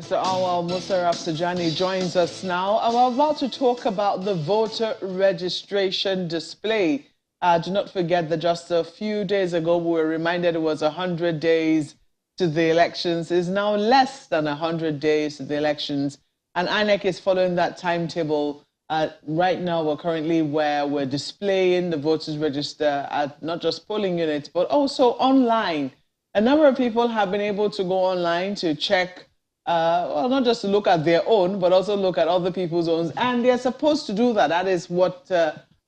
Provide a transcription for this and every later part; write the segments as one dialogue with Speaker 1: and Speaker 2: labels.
Speaker 1: Mr. Awal Musa Rafsanjani joins us now. And we're about to talk about the voter registration display. Do not forget that just a few days ago, we were reminded it was 100 days to the elections. It's now less than 100 days to the elections. And INEC is following that timetable. Right now, we're currently where we're displaying the voters register at not just polling units, but also online. A number of people have been able to go online to check, well, not just to look at their own, but also look at other people's own. And they're supposed to do that. That is what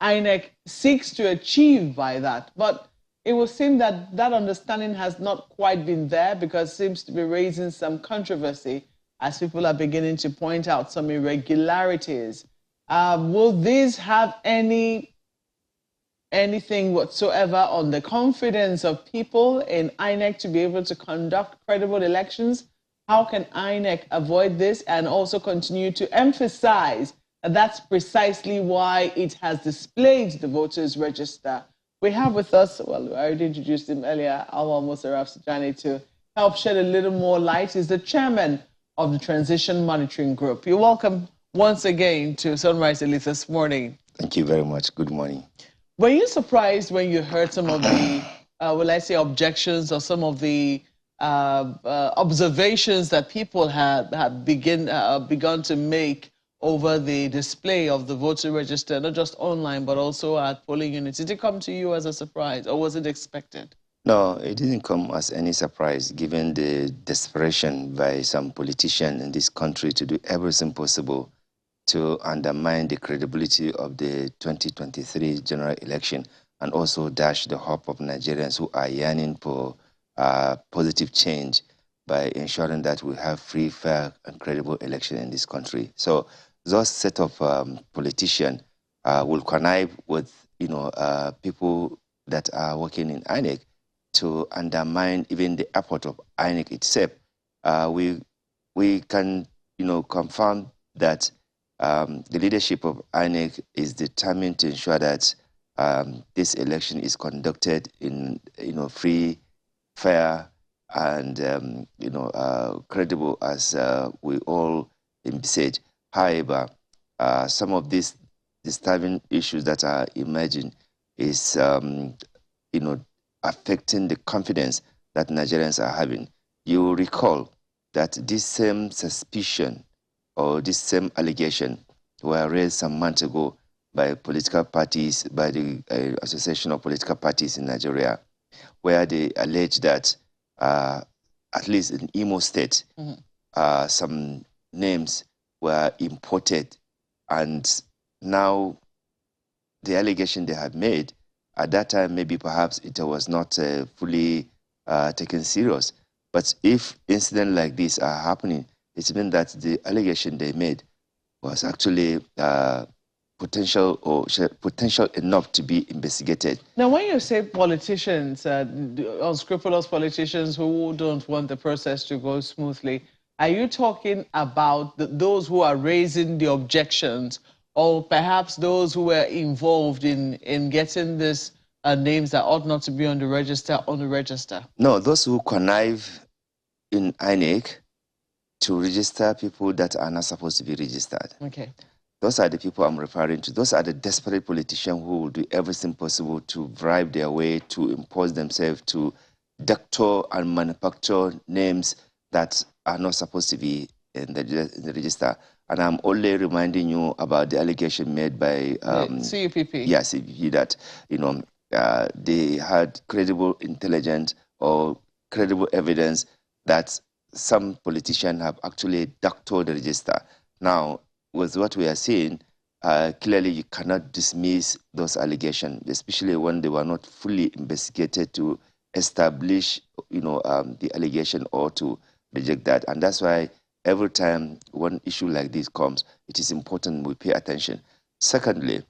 Speaker 1: INEC seeks to achieve by that. But it would seem that that understanding has not quite been there, because it seems to be raising some controversy as people are beginning to point out some irregularities. Will this have anything whatsoever on the confidence of people in INEC to be able to conduct credible elections? How can INEC avoid this and also continue to emphasize that that's precisely why it has displayed the voters register? We have with us, well, I already introduced him earlier, Awal Musa Rafsanjani, to help shed a little more light. He's the chairman of the Transition Monitoring Group. You're welcome once again to Sunrise Elite this morning.
Speaker 2: Thank you very much. Good morning.
Speaker 1: Were you surprised when you heard some of the, will I say, objections or some of the observations that people had begun to make over the display of the voter register, not just online, but also at polling units? Did it come to you as a surprise, or was it expected?
Speaker 2: No, it didn't come as any surprise, given the desperation by some politicians in this country to do everything possible to undermine the credibility of the 2023 general election and also dash the hope of Nigerians who are yearning for positive change by ensuring that we have free, fair, and credible election in this country. So those set of politicians will connive with people that are working in INEC to undermine even the effort of INEC itself. We can confirm that the leadership of INEC is determined to ensure that this election is conducted in free, fair, and credible as we all envisage. However, some of these disturbing issues that are emerging is affecting the confidence that Nigerians are having. You will recall that this same suspicion or this same allegation were raised some months ago by political parties, by the Association of Political Parties in Nigeria, where they allege that at least in Imo State, some names were imported, and now the allegation they had made at that time, maybe perhaps it was not fully taken serious. But if incidents like this are happening, it means that the allegation they made was actually potential enough to be investigated.
Speaker 1: Now, when you say politicians, unscrupulous politicians who don't want the process to go smoothly, are you talking about those who are raising the objections, or perhaps those who were involved in getting this names that ought not to be on the register?
Speaker 2: No, those who connive in INEC to register people that are not supposed to be registered.
Speaker 1: Okay.
Speaker 2: Those are the people I'm referring to. Those are the desperate politicians who will do everything possible to bribe their way, to impose themselves, to doctor and manufacture names that are not supposed to be in the register. And I'm only reminding you about the allegation made by
Speaker 1: CUPP.
Speaker 2: Yeah, CUPP, that they had credible intelligence or credible evidence that some politicians have actually doctored the register. Now, with what we are seeing, clearly you cannot dismiss those allegations, especially when they were not fully investigated to establish, the allegation or to reject that. And that's why every time one issue like this comes, it is important we pay attention. Secondly,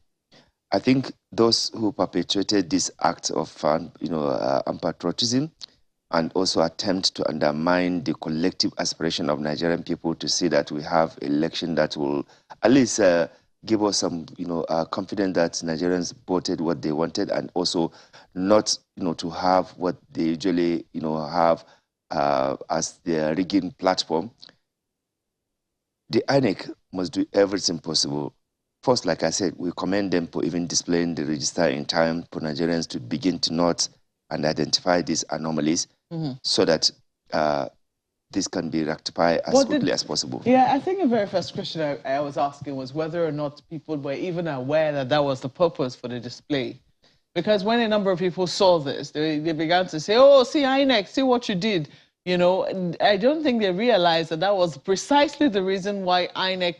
Speaker 2: I think those who perpetrated this act of unpatriotism and also attempt to undermine the collective aspiration of Nigerian people to see that we have election that will at least give us some, confidence that Nigerians voted what they wanted, and also not, to have what they usually, have as their rigging platform. the INEC must do everything possible. First, like I said, we commend them for even displaying the register in time for Nigerians to begin to note and identify these anomalies so that this can be rectified as quickly as possible.
Speaker 1: Yeah, I think the very first question I was asking was whether or not people were even aware that that was the purpose for the display. Because when a number of people saw this, they began to say, oh, see, INEC, see what you did. You know, and I don't think they realized that that was precisely the reason why INEC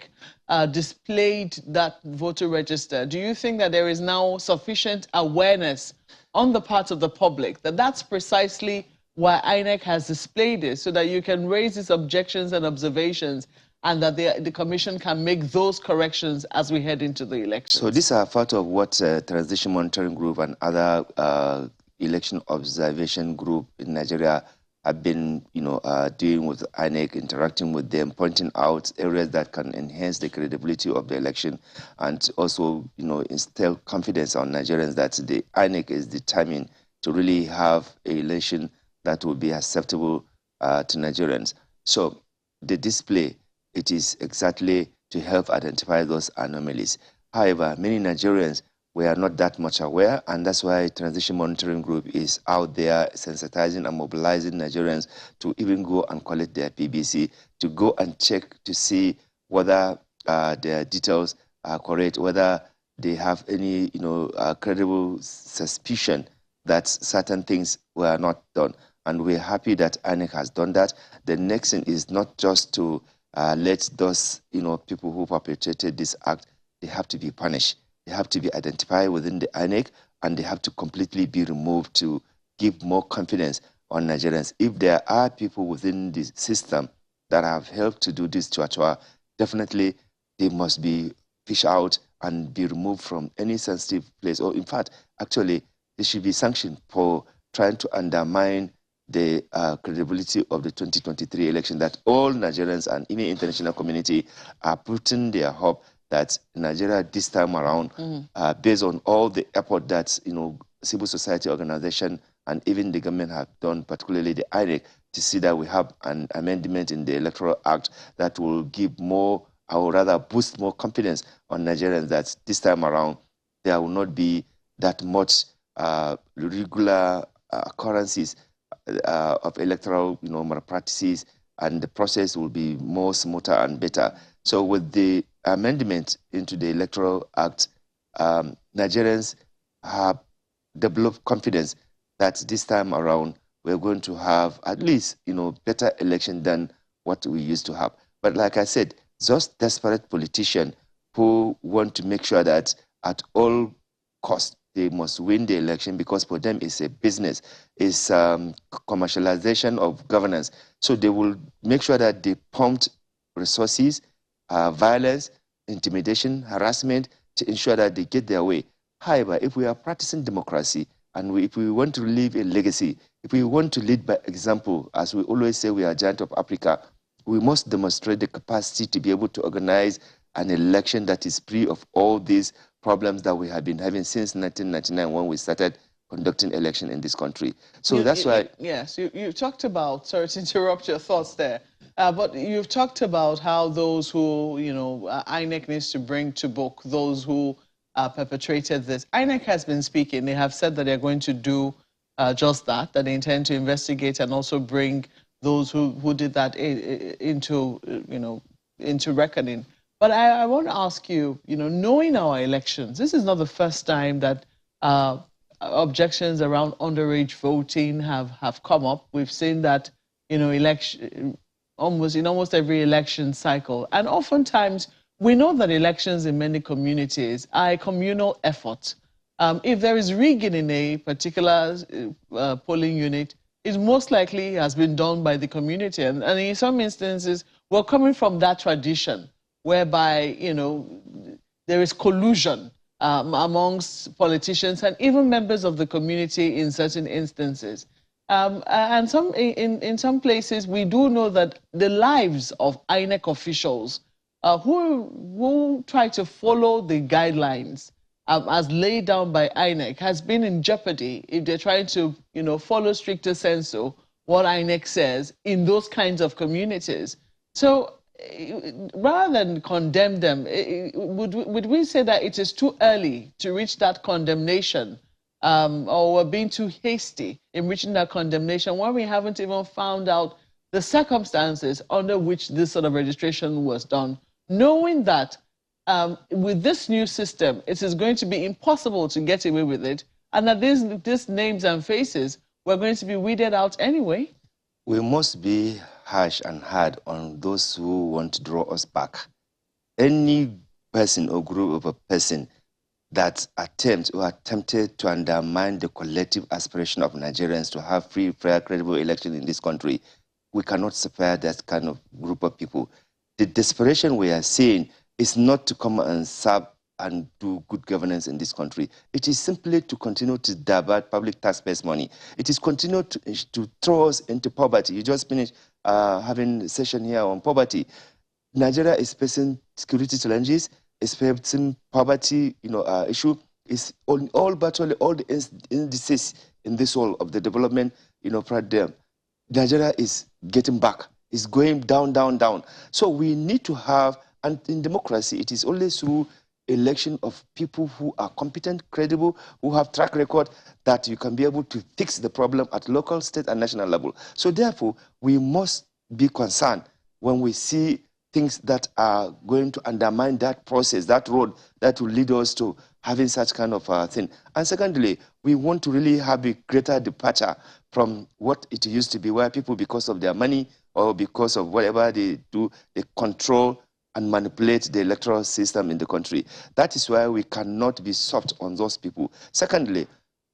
Speaker 1: displayed that voter register. Do you think that there is now sufficient awareness on the part of the public that that's precisely why INEC has displayed this, so that you can raise these objections and observations and that the commission can make those corrections as we head into the election?
Speaker 2: So these are part of what Transition Monitoring Group and other election observation group in Nigeria have been, doing with INEC, interacting with them, pointing out areas that can enhance the credibility of the election, and also, instill confidence on Nigerians that the INEC is determined to really have an election that will be acceptable to Nigerians. So the display, it is exactly to help identify those anomalies. However, many Nigerians were not that much aware, and that's why Transition Monitoring Group is out there sensitizing and mobilizing Nigerians to even go and collect their PBC, to go and check to see whether their details are correct, whether they have any, credible suspicion that certain things were not done. And we're happy that INEC has done that. The next thing is not just to let those, people who perpetrated this act, they have to be punished. They have to be identified within the INEC, and they have to completely be removed to give more confidence on Nigerians. If there are people within the system that have helped to do this to definitely they must be fished out and be removed from any sensitive place. Or in fact, actually, they should be sanctioned for trying to undermine the credibility of the 2023 election, that all Nigerians and even international community are putting their hope that Nigeria this time around, based on all the effort that civil society organization and even the government have done, particularly the INEC, to see that we have an amendment in the Electoral Act that will give more, or rather boost more confidence on Nigerians that this time around there will not be that much regular occurrences of electoral malpractices, and the process will be more smoother and better. So with the amendment into the Electoral Act, Nigerians have developed confidence that this time around we're going to have at least better election than what we used to have. But like I said, just desperate politicians who want to make sure that at all costs they must win the election, because for them it's a business, it's commercialization of governance. So they will make sure that they pumped resources, violence, intimidation, harassment to ensure that they get their way. However, if we are practicing democracy and if we want to leave a legacy, if we want to lead by example, as we always say we are giant of Africa, we must demonstrate the capacity to be able to organize an election that is free of all these problems that we have been having since 1999 when we started conducting election in this country. So that's why...
Speaker 1: Yes, you talked about, sorry to interrupt your thoughts there, but you've talked about how those who, INEC needs to bring to book those who perpetrated this. INEC has been speaking. They have said that they're going to do just that they intend to investigate and also bring those who did that into reckoning. But I want to ask you, knowing our elections, this is not the first time that objections around underage voting have come up. We've seen that, in almost every election cycle. And oftentimes, we know that elections in many communities are a communal effort. If there is rigging in a particular polling unit, it most likely has been done by the community. And in some instances, we're coming from that tradition, whereby, there is collusion amongst politicians and even members of the community in certain instances. And in some places, we do know that the lives of INEC officials who try to follow the guidelines as laid down by INEC has been in jeopardy if they're trying to, follow stricter sensu what INEC says in those kinds of communities. So rather than condemn them, would we say that it is too early to reach that condemnation, or we're being too hasty in reaching that condemnation when we haven't even found out the circumstances under which this sort of registration was done, knowing that with this new system, it is going to be impossible to get away with it, and that these names and faces were going to be weeded out anyway?
Speaker 2: We must be harsh and hard on those who want to draw us back. Any person or group of a person that attempted to undermine the collective aspiration of Nigerians to have free, fair, credible elections in this country, we cannot spare that kind of group of people. The desperation we are seeing is not to come and serve and do good governance in this country. It is simply to continue to divert public taxpayers' money. It is continue to throw us into poverty. You just finished having a session here on poverty. Nigeria is facing security challenges, is facing poverty, issue. Is virtually all the indices in this whole of the development, paradigm. Nigeria is getting back. It's going down, down, down. So we need to have, and in democracy, it is only through election of people who are competent, credible, who have track record, that you can be able to fix the problem at local, state, and national level. So therefore, we must be concerned when we see things that are going to undermine that process, that road that will lead us to having such kind of thing. And secondly, we want to really have a greater departure from what it used to be, where people, because of their money or because of whatever they do, they control and manipulate the electoral system in the country. That is why we cannot be soft on those people. Secondly,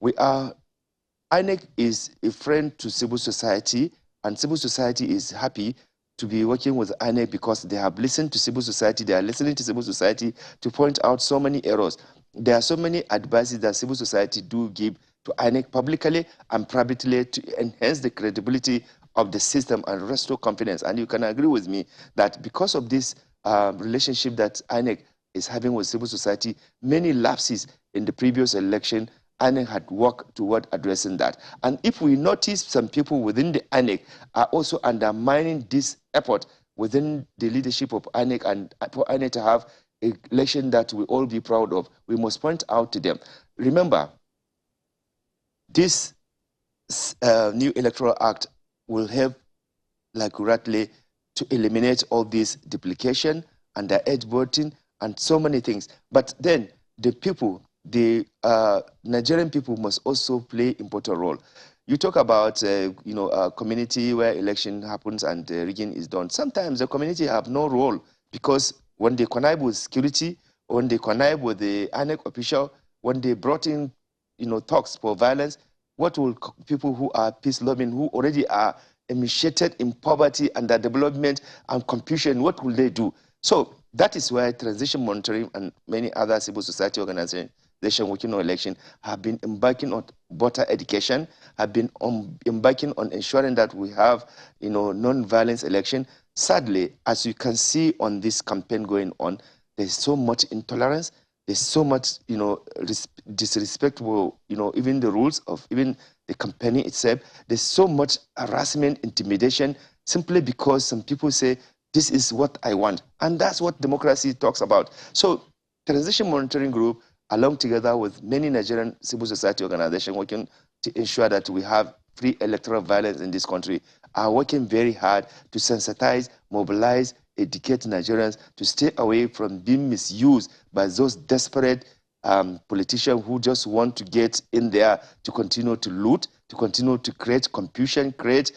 Speaker 2: INEC is a friend to civil society, and civil society is happy to be working with INEC because they have listened to civil society, they are listening to civil society to point out so many errors. There are so many advices that civil society do give to INEC publicly and privately to enhance the credibility of the system and restore confidence. And you can agree with me that because of this relationship that INEC is having with civil society, many lapses in the previous election, INEC had worked toward addressing that. And if we notice some people within the INEC are also undermining this effort within the leadership of INEC, and for INEC to have an election that we all be proud of, we must point out to them. Remember, this new electoral act will help, like Ratley, to eliminate all this duplication, underage voting, and so many things. But then the people, the Nigerian people must also play an important role. You talk about, a community where election happens and rigging is done. Sometimes the community have no role because when they connive with security, when they connive with the INEC official, when they brought in, talks for violence, what will people who are peace-loving, who already are initiated in poverty, underdevelopment, and confusion, what will they do? So that is why transition monitoring and many other civil society organizations working on election have been embarking on voter education, have been embarking on ensuring that we have, non-violence election. Sadly, as you can see on this campaign going on, there's so much intolerance, there's so much, disrespectful, even the rules of even the campaigning itself. There's so much harassment, intimidation, simply because some people say, this is what I want. And that's what democracy talks about. So Transition Monitoring Group, along together with many Nigerian civil society organizations working to ensure that we have free electoral violence in this country, are working very hard to sensitize, mobilize, educate Nigerians to stay away from being misused by those desperate politicians who just want to get in there to continue to loot, to continue to create confusion, create,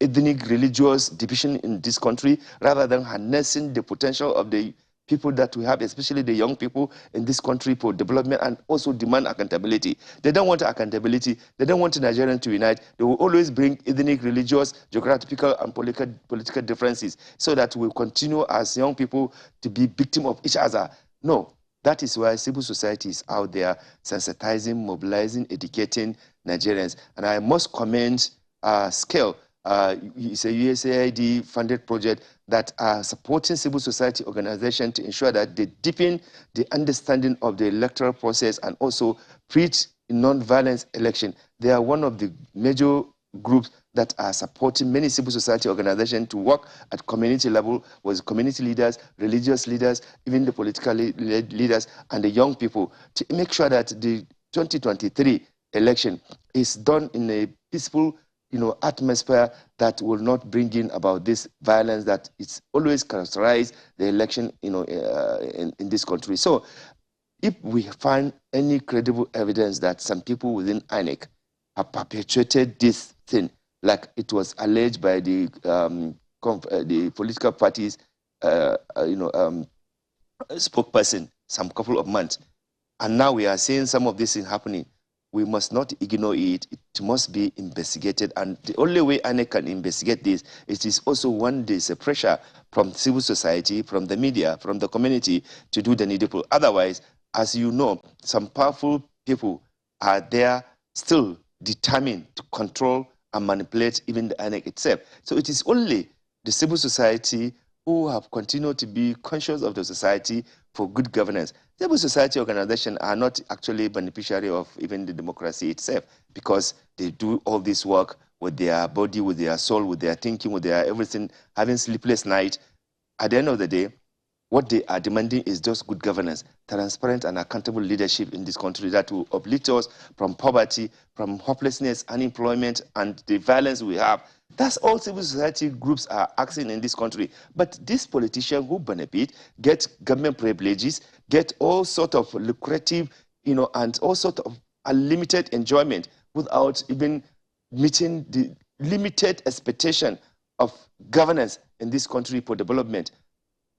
Speaker 2: ethnic, religious division in this country, rather than harnessing the potential of the people that we have, especially the young people in this country, for development, and also demand accountability. They don't want accountability. They don't want Nigerians to unite. They will always bring ethnic, religious, geographical, and political differences so that we'll continue as young people to be victims of each other. No, that is why civil society is out there sensitizing, mobilizing, educating Nigerians. And I must commend Scale. It's a USAID funded project that are supporting civil society organizations to ensure that they deepen the understanding of the electoral process and also preach non-violence election. They are one of the major groups that are supporting many civil society organizations to work at community level with community leaders, religious leaders, even the political leaders and the young people to make sure that the 2023 election is done in a peaceful, atmosphere that will not bring in about this violence that it's always characterized the election, in this country. So if we find any credible evidence that some people within INEC have perpetuated this thing, like it was alleged by the political parties, spokesperson some couple of months, and now we are seeing some of this thing happening, we must not ignore it. It must be investigated. And the only way INEC can investigate this, it is also when there's a pressure from civil society, from the media, from the community to do the needful. Otherwise, as you know, some powerful people are there still determined to control and manipulate even the INEC itself. So it is only the civil society who have continued to be conscious of the society for good governance. Civil society organizations are not actually beneficiary of even the democracy itself, because they do all this work with their body, with their soul, with their thinking, with their everything, having sleepless night. At the end of the day, what they are demanding is just good governance, transparent and accountable leadership in this country that will uplift us from poverty, from hopelessness, unemployment, and the violence we have. That's all civil society groups are asking in this country. But these politicians who benefit, get government privileges, get all sort of lucrative, and all sort of unlimited enjoyment without even meeting the limited expectation of governance in this country for development,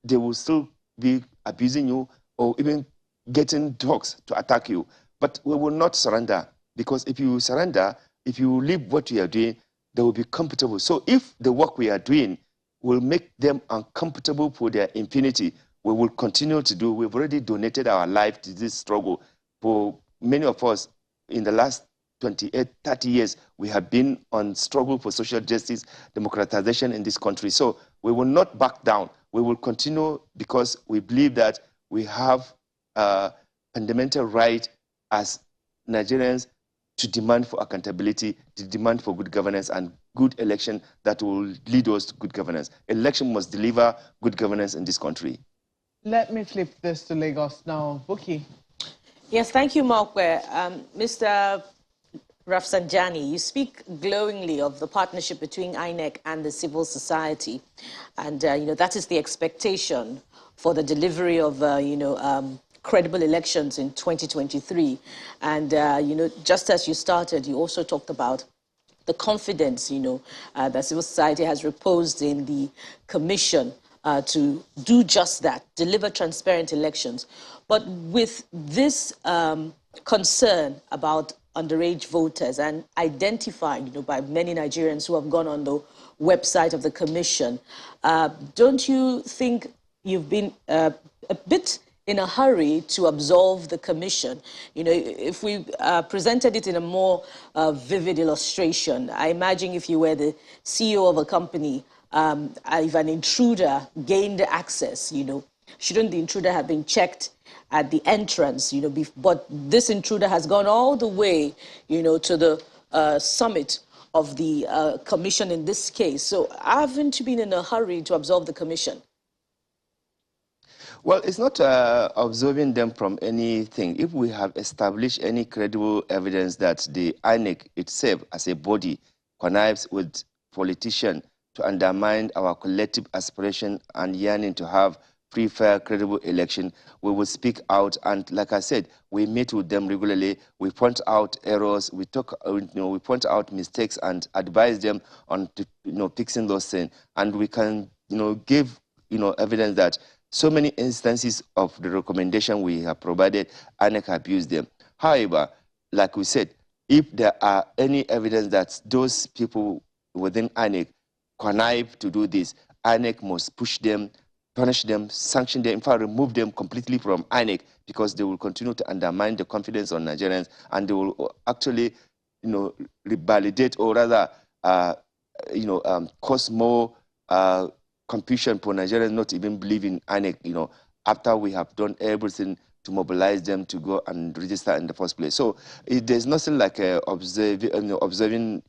Speaker 2: they will still be abusing you or even getting dogs to attack you. But we will not surrender, because if you surrender, if you leave what you are doing, they will be comfortable. So if the work we are doing will make them uncomfortable for their impunity, we will continue to do. We've already donated our life to this struggle. For many of us, in the last 28, 30 years, we have been on struggle for social justice, democratization in this country. So we will not back down. We will continue, because we believe that we have a fundamental right as Nigerians to demand for accountability, to demand for good governance and good election that will lead us to good governance. Election must deliver good governance in this country.
Speaker 1: Let me flip this to Lagos now. Buki.
Speaker 3: Yes, thank you, Mokwe. Mr. Rafsanjani, you speak glowingly of the partnership between INEC and the civil society. And, that is the expectation for the delivery of, credible elections in 2023. And, just as you started, you also talked about the confidence, that civil society has reposed in the commission to do just that, deliver transparent elections. But with this concern about underage voters and identified, by many Nigerians who have gone on the website of the commission, don't you think you've been a bit in a hurry to absolve the commission? If we presented it in a more vivid illustration, I imagine if you were the CEO of a company, if an intruder gained access, shouldn't the intruder have been checked at the entrance, but this intruder has gone all the way, to the summit of the commission in this case. So haven't you been in a hurry to absolve the commission?
Speaker 2: Well, it's not absolving them from anything. If we have established any credible evidence that the INEC itself as a body connives with politicians to undermine our collective aspiration and yearning to have free, fair, credible election, we will speak out. And like I said, we meet with them regularly. We point out errors. We talk, we point out mistakes and advise them on, fixing those things. And we can, give, evidence that so many instances of the recommendation we have provided, INEC abused them. However, like we said, if there are any evidence that those people within INEC connive to do this, INEC must push them, punish them, sanction them, in fact, remove them completely from INEC, because they will continue to undermine the confidence on Nigerians, and they will actually, revalidate, or rather, cause more confusion for Nigerians not even believing INEC, after we have done everything to mobilize them to go and register in the first place. So there's nothing like observing,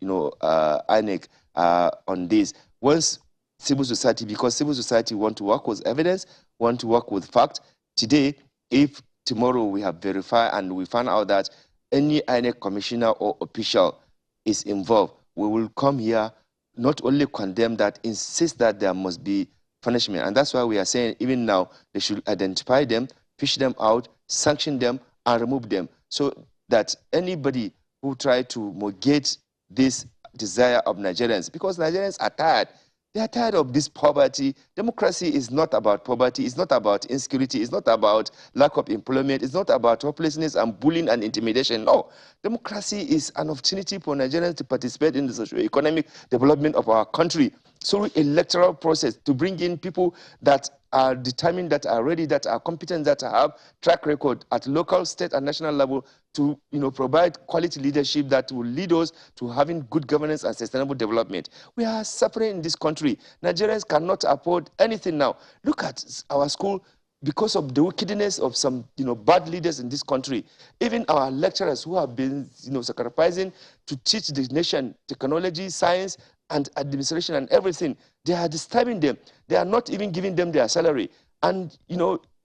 Speaker 2: INEC on this. Once civil society, because civil society want to work with evidence, want to work with fact. Today, if tomorrow we have verified and we find out that any INEC commissioner or official is involved, we will come here, not only condemn that, insist that there must be punishment. And that's why we are saying even now they should identify them, fish them out, sanction them, and remove them, so that anybody who try to negate this desire of Nigerians, because Nigerians are tired. They are tired of this poverty. Democracy is not about poverty. It's not about insecurity. It's not about lack of employment. It's not about hopelessness and bullying and intimidation. No. Democracy is an opportunity for Nigerians to participate in the socio-economic development of our country through electoral process, to bring in people that are determined, that are ready, that are competent, that have track record at local, state, and national level to provide quality leadership that will lead us to having good governance and sustainable development. We are suffering in this country. Nigerians cannot afford anything now. Look at our school. Because of the wickedness of some bad leaders in this country, even our lecturers who have been sacrificing to teach the nation technology, science, and administration and everything, they are disturbing them. They are not even giving them their salary. And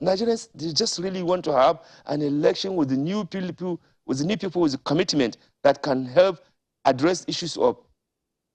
Speaker 2: Nigerians, they just really want to have an election with the new people, with the commitment that can help address issues of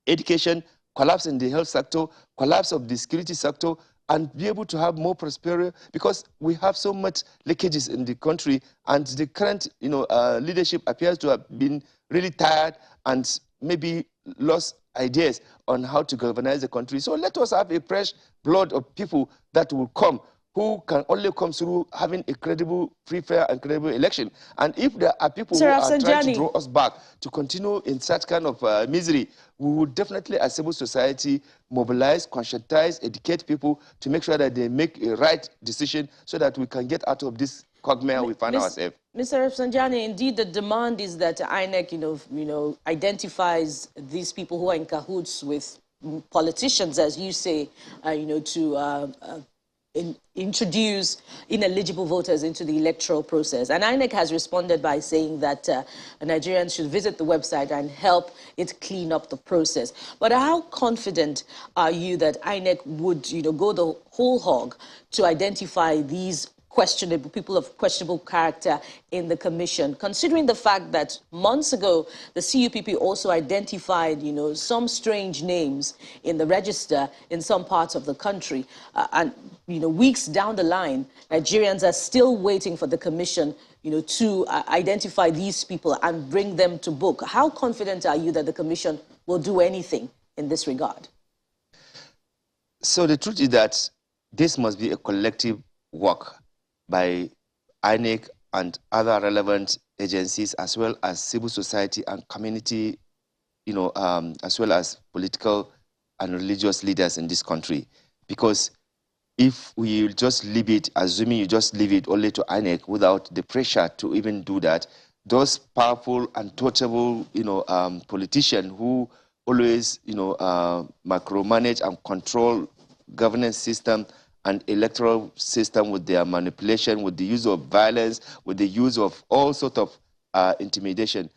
Speaker 2: education, collapse in the health sector, collapse of the security sector, and be able to have more prosperity, because we have so much leakages in the country, and the current leadership appears to have been really tired and maybe lost ideas on how to galvanize the country. So let us have a fresh blood of people that will come, who can only come through having a credible, free, fair, and credible election. And if there are people who are trying to draw us back to continue in such kind of misery, we would definitely, as civil society, mobilize, conscientize, educate people to make sure that they make a right decision so that we can get out of this quagmire we find ourselves.
Speaker 3: Mr. Rafsanjani, indeed, the demand is that INEC, identifies these people who are in cahoots with politicians, as you say, to introduce ineligible voters into the electoral process. And INEC has responded by saying that Nigerians should visit the website and help it clean up the process. But how confident are you that INEC would, go the whole hog to identify these people of questionable character in the commission, considering the fact that months ago, the CUPP also identified, some strange names in the register in some parts of the country. And, weeks down the line, Nigerians are still waiting for the commission, to identify these people and bring them to book. How confident are you that the commission will do anything in this regard?
Speaker 2: So the truth is that this must be a collective work by INEC and other relevant agencies, as well as civil society and community, as well as political and religious leaders in this country. Because if we just leave it, assuming you just leave it only to INEC without the pressure to even do that, those powerful, untouchable, politicians who always, micromanage and control governance system and electoral system with their manipulation, with the use of violence, with the use of all sorts of intimidation,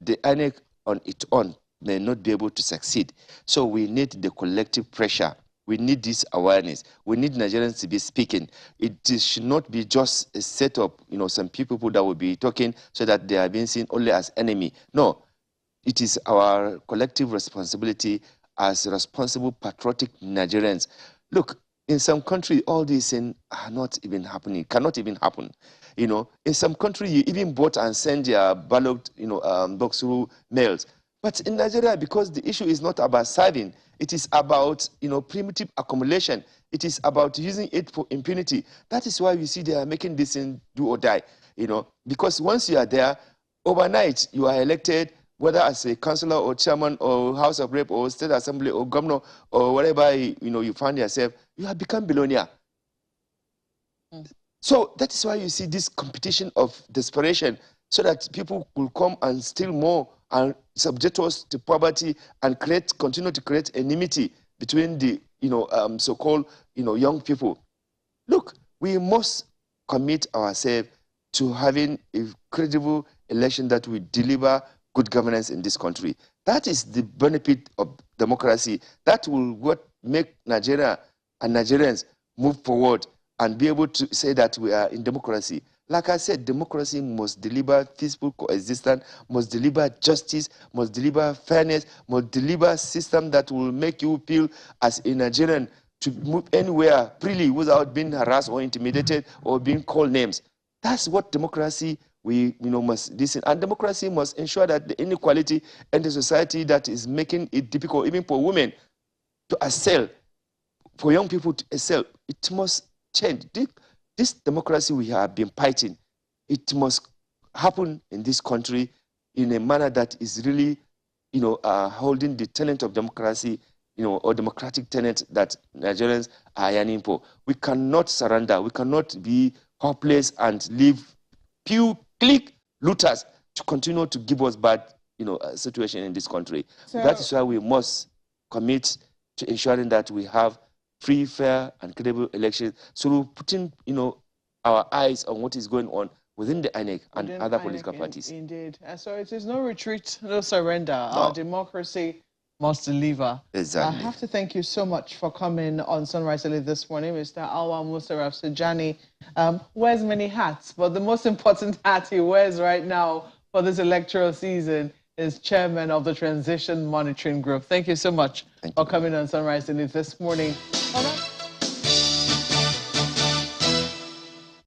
Speaker 2: the INEC on its own may not be able to succeed. So we need the collective pressure. We need this awareness. We need Nigerians to be speaking. It should not be just a set of, some people that will be talking so that they are being seen only as enemy. No, it is our collective responsibility as responsible, patriotic Nigerians. Look, in some country, all these things are not even happening, cannot even happen. In some country, you even vote and send your ballot, box through mails. But in Nigeria, because the issue is not about serving, it is about, primitive accumulation. It is about using it for impunity. That is why you see they are making this thing do or die, because once you are there, overnight, you are elected, whether as a councillor or chairman or House of Rep or State Assembly or governor or wherever, you find yourself, you have become billionaire. So that is why you see this competition of desperation, so that people will come and steal more and subject us to poverty and continue to create enmity between the, so-called, young people. Look, we must commit ourselves to having a credible election that will deliver good governance in this country. That is the benefit of democracy. That will what make Nigeria and Nigerians move forward and be able to say that we are in democracy. Like I said, democracy must deliver peaceful coexistence, must deliver justice, must deliver fairness, must deliver a system that will make you feel as a Nigerian to move anywhere freely without being harassed or intimidated or being called names. That's what democracy must listen. And democracy must ensure that the inequality in the society that is making it difficult even for women to excel, for young people to excel, it must change. This democracy we have been fighting, it must happen in this country in a manner that is really, holding the tenet of democracy, or democratic tenet that Nigerians are yearning for. We cannot surrender. We cannot be hopeless and leave few clique looters to continue to give us bad, situation in this country. So that is why we must commit to ensuring that we have free, fair, and credible elections. So we're putting, our eyes on what is going on within the INEC and other political parties.
Speaker 1: Indeed. And so it is no retreat, no surrender.
Speaker 2: No.
Speaker 1: Our democracy must deliver.
Speaker 2: Exactly.
Speaker 1: I have to thank you so much for coming on Sunrise Early this morning, Mr. Alwa Musa Rafsanjani. Wears many hats, but the most important hat he wears right now for this electoral season is chairman of the Transition Monitoring Group. Thank you so much for coming on Sunrise Early this morning.